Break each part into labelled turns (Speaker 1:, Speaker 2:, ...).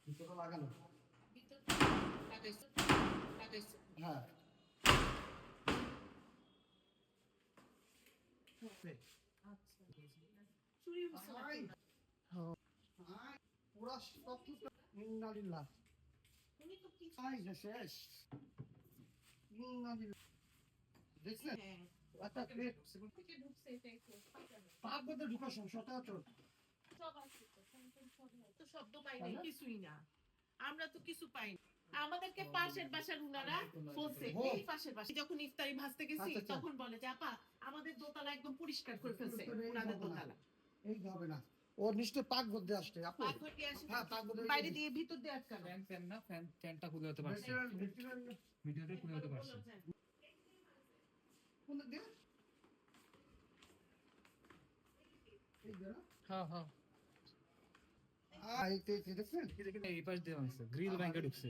Speaker 1: ভিতরে লাগানো হ্যাঁ পুরা সব কিছু ইন্নালিল্লাহ শেষ ইন্নালিল্লাহ দেখছেন আচ্ছা পাক বলতে ঢুকার সমস্যাটা তো
Speaker 2: শব্দ পাই নাই, কিছুই না, আমরা তো কিছু পাই না। আমাদেরকে পাশের বাসার উনারা বলছে, এই পাশের বাসা যখন ইফতারি ভাজতে গেছি তখন বলে যে আপা আমাদের দোতলা একদম পরিষ্কার করে ফেলছে, উনাদের দোতলা
Speaker 1: এই হবে না ওর নিশ্চয় পাক বলতে আসছে আপু
Speaker 2: পাক হয়ে আসে,
Speaker 1: হ্যাঁ পাক বলতে
Speaker 2: বাইরে দিয়ে ভিতর দিয়ে আটকানো।
Speaker 3: ফ্যান না ফ্যানটা খুলে হতে পারছে, ভিডিওটা খুলে হতে পারছে।
Speaker 1: কোন দিকে
Speaker 3: হ্যাঁ হ্যাঁ এই পাশ দিয়ে আছে গ্রিল ব্যাংকে ঢুকছে।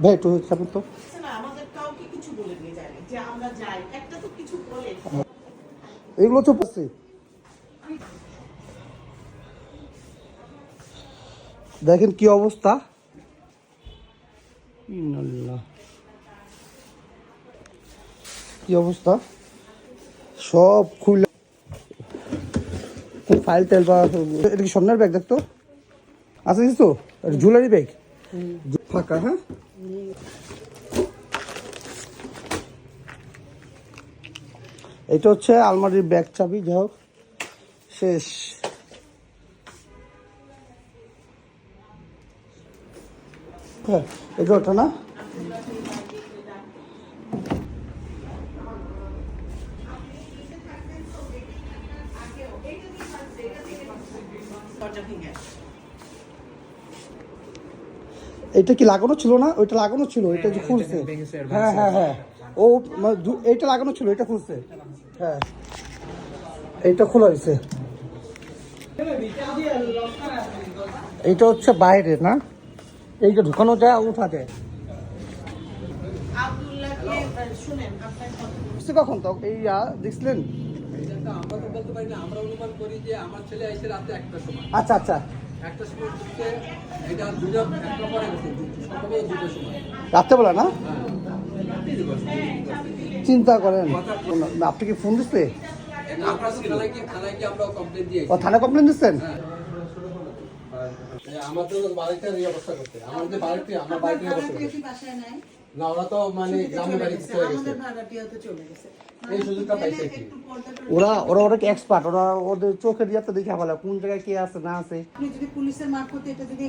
Speaker 1: ভাই একটু চাপুন তো
Speaker 2: না আমাদের কাউকে কিছু বলে দিয়ে যায় যে আমরা যাই, একটা তো কিছু বলে।
Speaker 1: এগুলো তো পাচ্ছে দেখেন কি অবস্থা কি অবস্থা সব খুলে ফাইল তেল বা এটা কি স্বর্ণের ব্যাগ দেখতো আছে কিছু জুয়েলারি ব্যাগ ফাঁকা হ্যাঁ এটা হচ্ছে আলমারির ব্যাগ চাবি যাই হোক শেষ হ্যাঁ এটা ওটা না এটা কি লাগানো ছিল না ওইটা লাগানো ছিল এটা যে খুলছে হ্যাঁ হ্যাঁ হ্যাঁ ও এইটা লাগানো ছিল এটা খুলছে হ্যাঁ এইটা খোলা হয়েছে এইটা হচ্ছে বাইরে না এইটা ঢুকানো যায় উঠা যায় কখন তো এই দেখছিলেন
Speaker 4: আমরা তো বলতে পারি না, আমরা অনুমান করি যে আমার ছেলে এসে রাতে 1টার সময়
Speaker 1: আচ্ছা আচ্ছা
Speaker 4: 1টার সময় ঢুকতে এটা 2টা 1টা পরে গেছে সকালে 2টার সময়
Speaker 1: রাত্রেবেলা না চিন্তা করেন আপনি কি ফোন দিচ্ছে
Speaker 4: আমরা থানায় কি আমরা কমপ্লেন দিয়েছি।
Speaker 1: ও থানা কমপ্লেন দিচ্ছেন
Speaker 4: আমাদের বাড়িটার এই অবস্থা করতে আমাদের বাড়িতে আমার বাড়িতে অবস্থা করতে না ওরা তো মানে গ্রামে বাড়িতে চলে গেছে এই সুযোগটা পাইছে কি
Speaker 1: ওরা ওরা ওরা কি এক্সপার্ট ওরা ওদের চোখে দিয়ে তো দেখে ভালো কোন জায়গায় কে আছে না আছে
Speaker 5: আপনি যদি পুলিশের মারফতে এটা যদি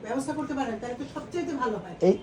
Speaker 5: ব্যবস্থা করতে পারেন তাহলে তো সবচেয়ে ভালো হয়।
Speaker 1: এই